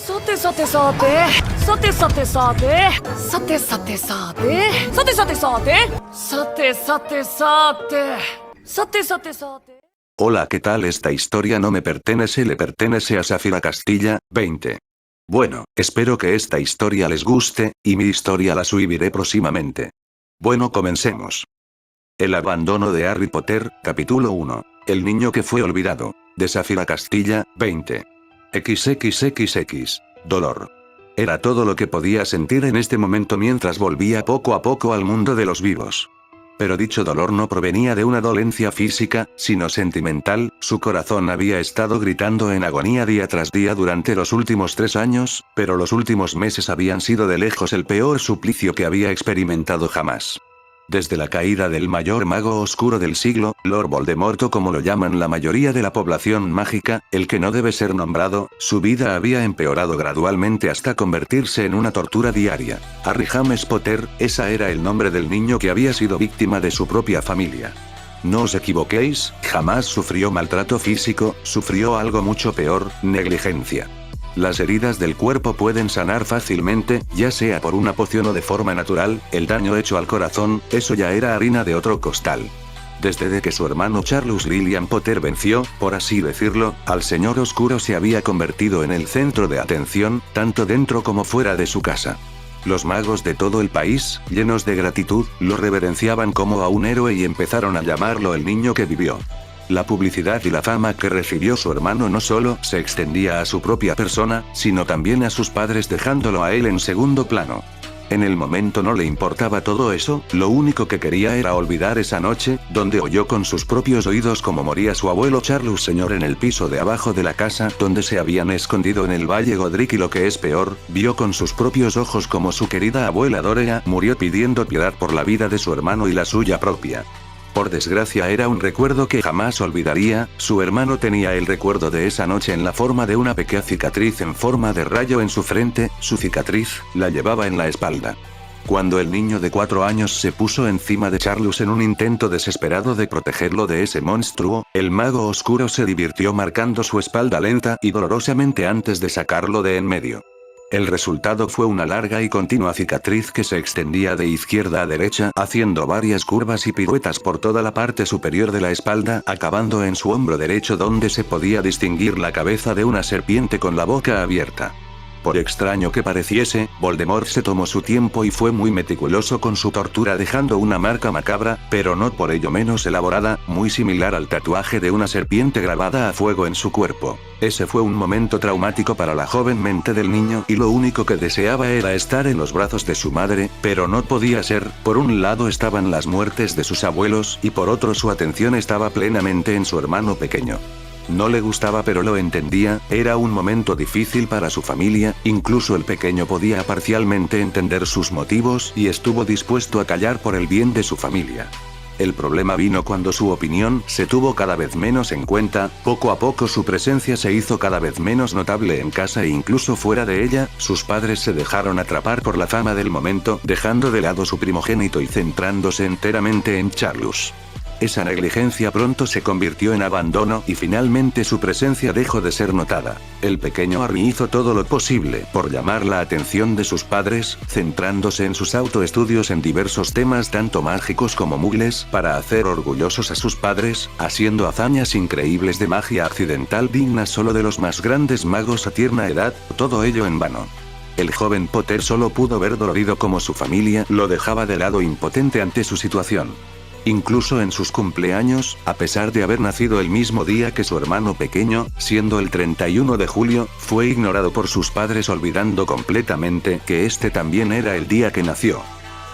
さてさてさて、さてさてさて、さてさてさて、さてさてさて、さてさてさて、さてさてさて。Hola, ¿qué tal? Esta historia no me pertenece, le pertenece a Safira Castilla, 20. Bueno, espero que esta historia les guste, y mi historia la subiré próximamente. Bueno, comencemos. El abandono de Harry Potter, capítulo 1. El niño que fue olvidado. De Safira Castilla, 20. XXXX. Dolor. Era todo lo que podía sentir en este momento mientras volvía poco a poco al mundo de los vivos. Pero dicho dolor no provenía de una dolencia física, sino sentimental. Su corazón había estado gritando en agonía día tras día durante los últimos 3 años, pero los últimos meses habían sido de lejos el peor suplicio que había experimentado jamás. Desde la caída del mayor mago oscuro del siglo, Lord Voldemort o como lo llaman la mayoría de la población mágica, el que no debe ser nombrado, su vida había empeorado gradualmente hasta convertirse en una tortura diaria. Harry James Potter, ese era el nombre del niño que había sido víctima de su propia familia. No os equivoquéis, jamás sufrió maltrato físico, sufrió algo mucho peor, negligencia. Las heridas del cuerpo pueden sanar fácilmente, ya sea por una poción o de forma natural. El daño hecho al corazón, eso ya era harina de otro costal. Desde que su hermano Charles Lilian Potter venció, por así decirlo, al Señor Oscuro, se había convertido en el centro de atención, tanto dentro como fuera de su casa. Los magos de todo el país, llenos de gratitud, lo reverenciaban como a un héroe y empezaron a llamarlo el niño que vivió. La publicidad y la fama que recibió su hermano no solo se extendía a su propia persona, sino también a sus padres, dejándolo a él en segundo plano. En el momento no le importaba todo eso, lo único que quería era olvidar esa noche, donde oyó con sus propios oídos cómo moría su abuelo Charles Sr. en el piso de abajo de la casa donde se habían escondido en el Valle Godric, y lo que es peor, vio con sus propios ojos como su querida abuela Dorea murió pidiendo piedad por la vida de su hermano y la suya propia. Por desgracia era un recuerdo que jamás olvidaría. Su hermano tenía el recuerdo de esa noche en la forma de una pequeña cicatriz en forma de rayo en su frente. Su cicatriz la llevaba en la espalda. Cuando el niño de 4 años se puso encima de Charles en un intento desesperado de protegerlo de ese monstruo, el mago oscuro se divirtió marcando su espalda lenta y dolorosamente antes de sacarlo de en medio. El resultado fue una larga y continua cicatriz que se extendía de izquierda a derecha, haciendo varias curvas y piruetas por toda la parte superior de la espalda, acabando en su hombro derecho donde se podía distinguir la cabeza de una serpiente con la boca abierta. Por extraño que pareciese, Voldemort se tomó su tiempo y fue muy meticuloso con su tortura, dejando una marca macabra, pero no por ello menos elaborada, muy similar al tatuaje de una serpiente grabada a fuego en su cuerpo. Ese fue un momento traumático para la joven mente del niño, y lo único que deseaba era estar en los brazos de su madre, pero no podía ser. Por un lado estaban las muertes de sus abuelos, y por otro su atención estaba plenamente en su hermano pequeño. No le gustaba, pero lo entendía, era un momento difícil para su familia, incluso el pequeño podía parcialmente entender sus motivos y estuvo dispuesto a callar por el bien de su familia. El problema vino cuando su opinión se tuvo cada vez menos en cuenta. Poco a poco su presencia se hizo cada vez menos notable en casa e incluso fuera de ella. Sus padres se dejaron atrapar por la fama del momento, dejando de lado su primogénito y centrándose enteramente en Charles. Esa negligencia pronto se convirtió en abandono y finalmente su presencia dejó de ser notada. El pequeño Harry hizo todo lo posible por llamar la atención de sus padres, centrándose en sus autoestudios en diversos temas tanto mágicos como muggles, para hacer orgullosos a sus padres, haciendo hazañas increíbles de magia accidental dignas solo de los más grandes magos a tierna edad, todo ello en vano. El joven Potter solo pudo ver dolorido como su familia lo dejaba de lado, impotente ante su situación. Incluso en sus cumpleaños, a pesar de haber nacido el mismo día que su hermano pequeño, siendo el 31 de julio, fue ignorado por sus padres, olvidando completamente que este también era el día que nació.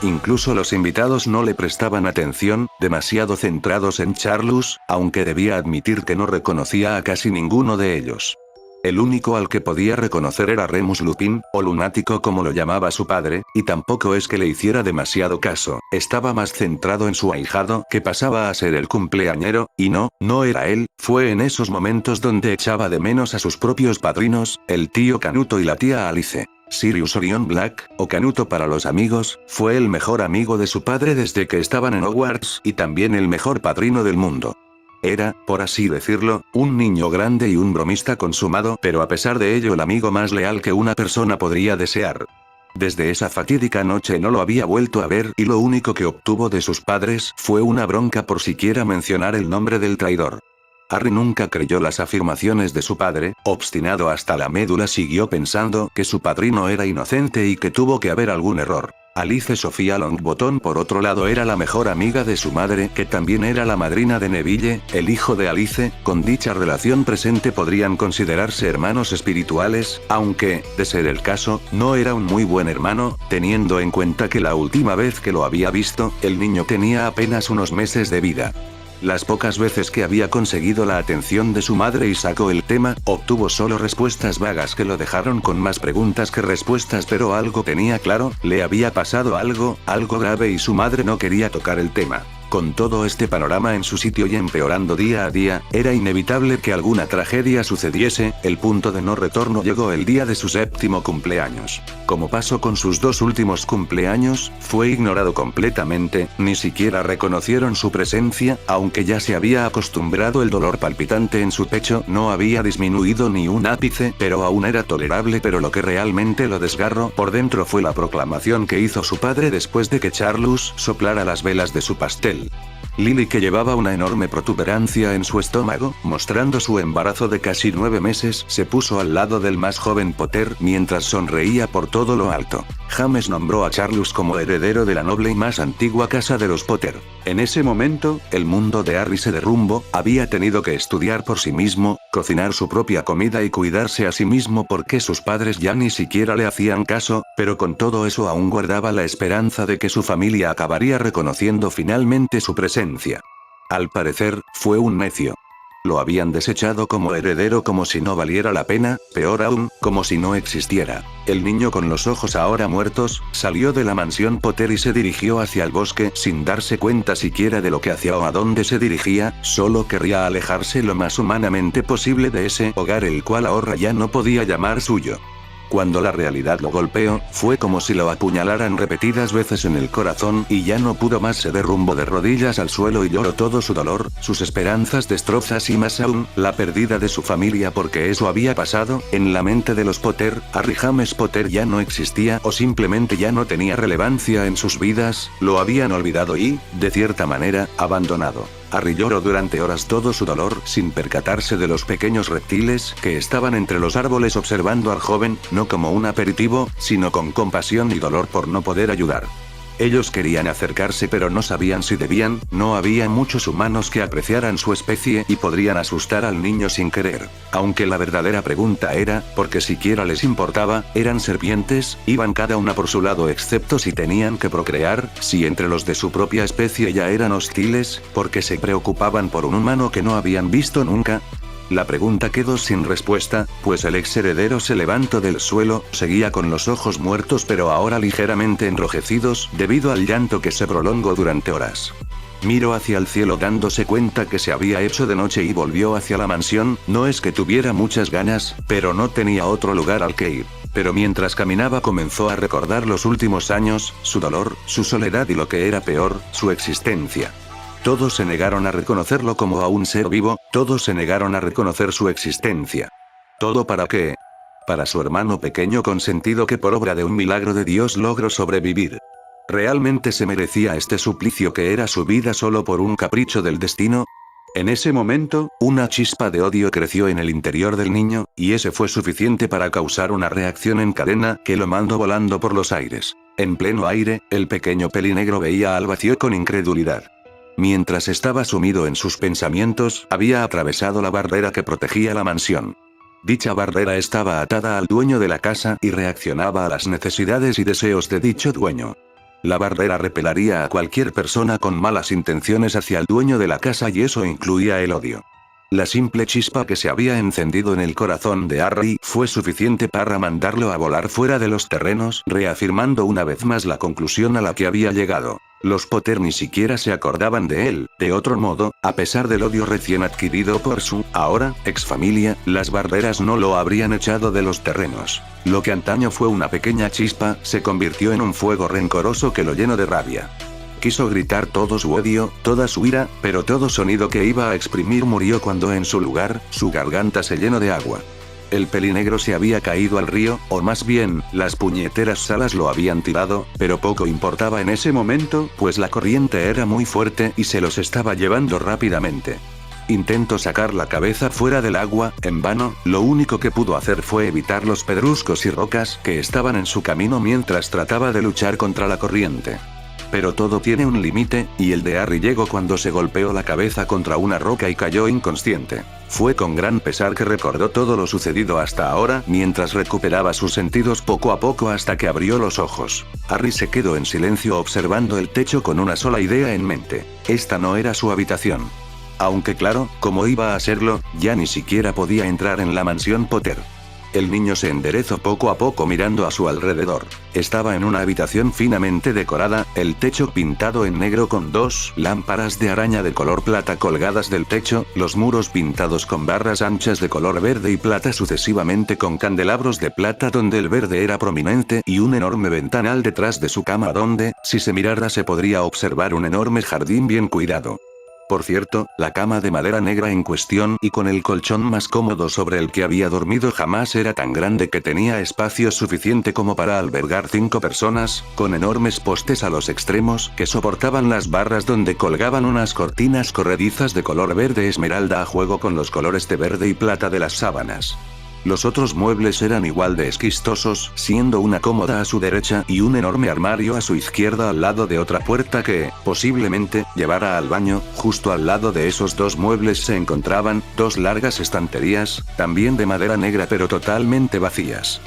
Incluso los invitados no le prestaban atención, demasiado centrados en Charles, aunque debía admitir que no reconocía a casi ninguno de ellos. El único al que podía reconocer era Remus Lupin, o lunático como lo llamaba su padre, y tampoco es que le hiciera demasiado caso, estaba más centrado en su ahijado, que pasaba a ser el cumpleañero, y no era él. Fue en esos momentos donde echaba de menos a sus propios padrinos, el tío Canuto y la tía Alice. Sirius Orion Black, o Canuto para los amigos, fue el mejor amigo de su padre desde que estaban en Hogwarts, y también el mejor padrino del mundo. Era, por así decirlo, un niño grande y un bromista consumado, pero a pesar de ello el amigo más leal que una persona podría desear. Desde esa fatídica noche no lo había vuelto a ver y lo único que obtuvo de sus padres fue una bronca por siquiera mencionar el nombre del traidor. Harry nunca creyó las afirmaciones de su padre, obstinado hasta la médula siguió pensando que su padrino era inocente y que tuvo que haber algún error. Alice Sofía Longbottom por otro lado era la mejor amiga de su madre que también era la madrina de Neville, el hijo de Alice, con dicha relación presente podrían considerarse hermanos espirituales, aunque, de ser el caso, no era un muy buen hermano, teniendo en cuenta que la última vez que lo había visto, el niño tenía apenas unos meses de vida. Las pocas veces que había conseguido la atención de su madre y sacó el tema, obtuvo solo respuestas vagas que lo dejaron con más preguntas que respuestas, pero algo tenía claro, le había pasado algo grave y su madre no quería tocar el tema. Con todo este panorama en su sitio y empeorando día a día, era inevitable que alguna tragedia sucediese, el punto de no retorno llegó el día de su 7º cumpleaños. Como pasó con sus 2 últimos cumpleaños, fue ignorado completamente, ni siquiera reconocieron su presencia, aunque ya se había acostumbrado el dolor palpitante en su pecho no había disminuido ni un ápice, pero aún era tolerable, pero lo que realmente lo desgarró por dentro fue la proclamación que hizo su padre después de que Charles soplara las velas de su pastel. Lily, que llevaba una enorme protuberancia en su estómago, mostrando su embarazo de casi 9 meses, se puso al lado del más joven Potter mientras sonreía por todo lo alto. James nombró a Charles como heredero de la noble y más antigua casa de los Potter. En ese momento, el mundo de Harry se derrumbó, había tenido que estudiar por sí mismo, cocinar su propia comida y cuidarse a sí mismo porque sus padres ya ni siquiera le hacían caso, pero con todo eso aún guardaba la esperanza de que su familia acabaría reconociendo finalmente su presencia. Al parecer, fue un necio. Lo habían desechado como heredero como si no valiera la pena, peor aún, como si no existiera. El niño con los ojos ahora muertos, salió de la mansión Potter y se dirigió hacia el bosque sin darse cuenta siquiera de lo que hacía o a dónde se dirigía, solo querría alejarse lo más humanamente posible de ese hogar el cual ahora ya no podía llamar suyo. Cuando la realidad lo golpeó, fue como si lo apuñalaran repetidas veces en el corazón y ya no pudo más, se derrumbó de rodillas al suelo y lloró todo su dolor, sus esperanzas destrozas y más aún, la pérdida de su familia porque eso había pasado, en la mente de los Potter, Harry James Potter ya no existía o simplemente ya no tenía relevancia en sus vidas, lo habían olvidado y, de cierta manera, abandonado. Harry lloró durante horas todo su dolor sin percatarse de los pequeños reptiles que estaban entre los árboles observando al joven, no como un aperitivo, sino con compasión y dolor por no poder ayudar. Ellos querían acercarse pero no sabían si debían, no había muchos humanos que apreciaran su especie y podrían asustar al niño sin querer. Aunque la verdadera pregunta era, porque siquiera les importaba, eran serpientes, iban cada una por su lado excepto si tenían que procrear, si entre los de su propia especie ya eran hostiles, porque se preocupaban por un humano que no habían visto nunca. La pregunta quedó sin respuesta, pues el ex heredero se levantó del suelo, seguía con los ojos muertos pero ahora ligeramente enrojecidos debido al llanto que se prolongó durante horas. Miró hacia el cielo dándose cuenta que se había hecho de noche y volvió hacia la mansión, no es que tuviera muchas ganas, pero no tenía otro lugar al que ir. Pero mientras caminaba comenzó a recordar los últimos años, su dolor, su soledad y lo que era peor, su existencia. Todos se negaron a reconocerlo como a un ser vivo, todos se negaron a reconocer su existencia. ¿Todo para qué? Para su hermano pequeño consentido que por obra de un milagro de Dios logró sobrevivir. ¿Realmente se merecía este suplicio que era su vida solo por un capricho del destino? En ese momento, una chispa de odio creció en el interior del niño, y ese fue suficiente para causar una reacción en cadena que lo mandó volando por los aires. En pleno aire, el pequeño pelinegro veía al vacío con incredulidad. Mientras estaba sumido en sus pensamientos, había atravesado la barrera que protegía la mansión. Dicha barrera estaba atada al dueño de la casa y reaccionaba a las necesidades y deseos de dicho dueño. La barrera repelaría a cualquier persona con malas intenciones hacia el dueño de la casa y eso incluía el odio. La simple chispa que se había encendido en el corazón de Harry fue suficiente para mandarlo a volar fuera de los terrenos, reafirmando una vez más la conclusión a la que había llegado. Los Potter ni siquiera se acordaban de él, de otro modo, a pesar del odio recién adquirido por su, ahora, exfamilia, las barreras no lo habrían echado de los terrenos. Lo que antaño fue una pequeña chispa, se convirtió en un fuego rencoroso que lo llenó de rabia. Quiso gritar todo su odio, toda su ira, pero todo sonido que iba a exprimir murió cuando en su lugar, su garganta se llenó de agua. El pelinegro se había caído al río, o más bien, las puñeteras salas lo habían tirado, pero poco importaba en ese momento, pues la corriente era muy fuerte y se los estaba llevando rápidamente. Intentó sacar la cabeza fuera del agua, en vano, lo único que pudo hacer fue evitar los pedruscos y rocas que estaban en su camino mientras trataba de luchar contra la corriente. Pero todo tiene un límite, y el de Harry llegó cuando se golpeó la cabeza contra una roca y cayó inconsciente. Fue con gran pesar que recordó todo lo sucedido hasta ahora, mientras recuperaba sus sentidos poco a poco hasta que abrió los ojos. Harry se quedó en silencio observando el techo con una sola idea en mente. Esta no era su habitación. Aunque claro, como iba a serlo, ya ni siquiera podía entrar en la mansión Potter. El niño se enderezó poco a poco mirando a su alrededor. Estaba en una habitación finamente decorada, el techo pintado en negro con 2 lámparas de araña de color plata colgadas del techo, los muros pintados con barras anchas de color verde y plata sucesivamente con candelabros de plata donde el verde era prominente y un enorme ventanal detrás de su cama donde, si se mirara se podría observar un enorme jardín bien cuidado. Por cierto, la cama de madera negra en cuestión y con el colchón más cómodo sobre el que había dormido jamás era tan grande que tenía espacio suficiente como para albergar 5 personas, con enormes postes a los extremos que soportaban las barras donde colgaban unas cortinas corredizas de color verde esmeralda a juego con los colores de verde y plata de las sábanas. Los otros muebles eran igual de esquistosos, siendo una cómoda a su derecha y un enorme armario a su izquierda al lado de otra puerta que, posiblemente, llevara al baño. Justo al lado de esos 2 muebles se encontraban 2 largas estanterías, también de madera negra pero totalmente vacías.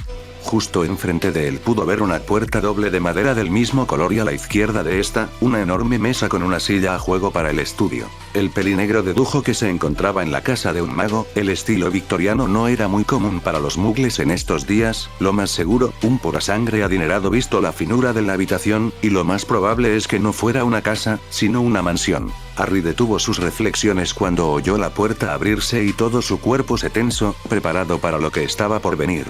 Justo enfrente de él pudo ver una puerta doble de madera del mismo color y a la izquierda de esta, una enorme mesa con una silla a juego para el estudio. El pelinegro dedujo que se encontraba en la casa de un mago. El estilo victoriano no era muy común para los muggles en estos días, lo más seguro, un purasangre adinerado visto la finura de la habitación, y lo más probable es que no fuera una casa, sino una mansión. Harry detuvo sus reflexiones cuando oyó la puerta abrirse y todo su cuerpo se tensó, preparado para lo que estaba por venir.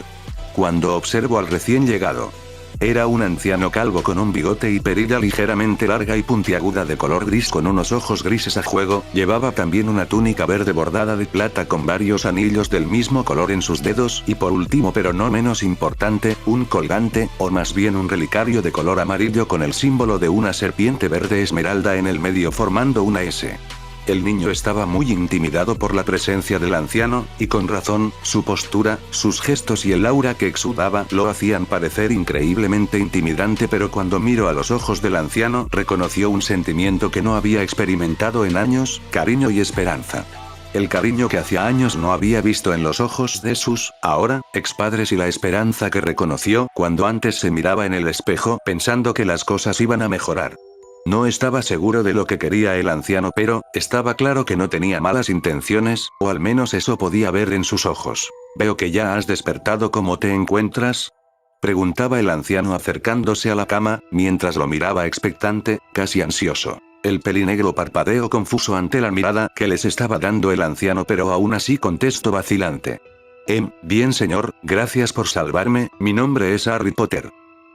Cuando observó al recién llegado. Era un anciano calvo con un bigote y perilla ligeramente larga y puntiaguda de color gris con unos ojos grises a juego, llevaba también una túnica verde bordada de plata con varios anillos del mismo color en sus dedos y por último pero no menos importante, un colgante, o más bien un relicario de color amarillo con el símbolo de una serpiente verde esmeralda en el medio formando una S. El niño estaba muy intimidado por la presencia del anciano, y con razón, su postura, sus gestos y el aura que exudaba lo hacían parecer increíblemente intimidante, pero cuando miró a los ojos del anciano reconoció un sentimiento que no había experimentado en años, cariño y esperanza. El cariño que hacía años no había visto en los ojos de sus, ahora, expadres y la esperanza que reconoció cuando antes se miraba en el espejo pensando que las cosas iban a mejorar. No estaba seguro de lo que quería el anciano pero, estaba claro que no tenía malas intenciones, o al menos eso podía ver en sus ojos. «Veo que ya has despertado. ¿Cómo te encuentras?», preguntaba el anciano acercándose a la cama, mientras lo miraba expectante, casi ansioso. El pelinegro parpadeó confuso ante la mirada que les estaba dando el anciano pero aún así contestó vacilante. Bien señor, gracias por salvarme, mi nombre es Harry Potter».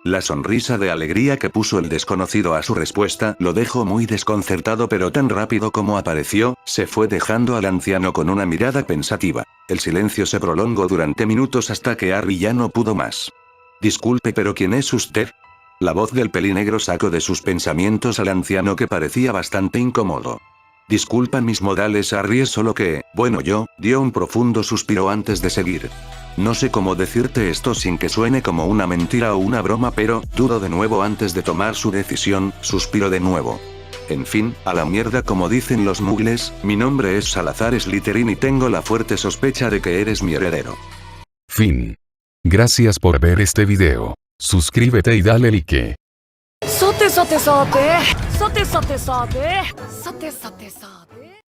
La sonrisa de alegría que puso el desconocido a su respuesta lo dejó muy desconcertado pero tan rápido como apareció, se fue dejando al anciano con una mirada pensativa. El silencio se prolongó durante minutos hasta que Harry ya no pudo más. «Disculpe, pero ¿quién es usted?». La voz del pelinegro sacó de sus pensamientos al anciano que parecía bastante incómodo. «Disculpa mis modales Harry, es solo que, bueno dio un profundo suspiro antes de seguir. No sé cómo decirte esto sin que suene como una mentira o una broma pero, dudó de nuevo antes de tomar su decisión, suspiró de nuevo. En fin, a la mierda como dicen los muggles, mi nombre es Salazar Slytherin y tengo la fuerte sospecha de que eres mi heredero». Fin. Gracias por ver este video. Suscríbete y dale like. Sote sote sote. Sote sote sote. Sote sote sote.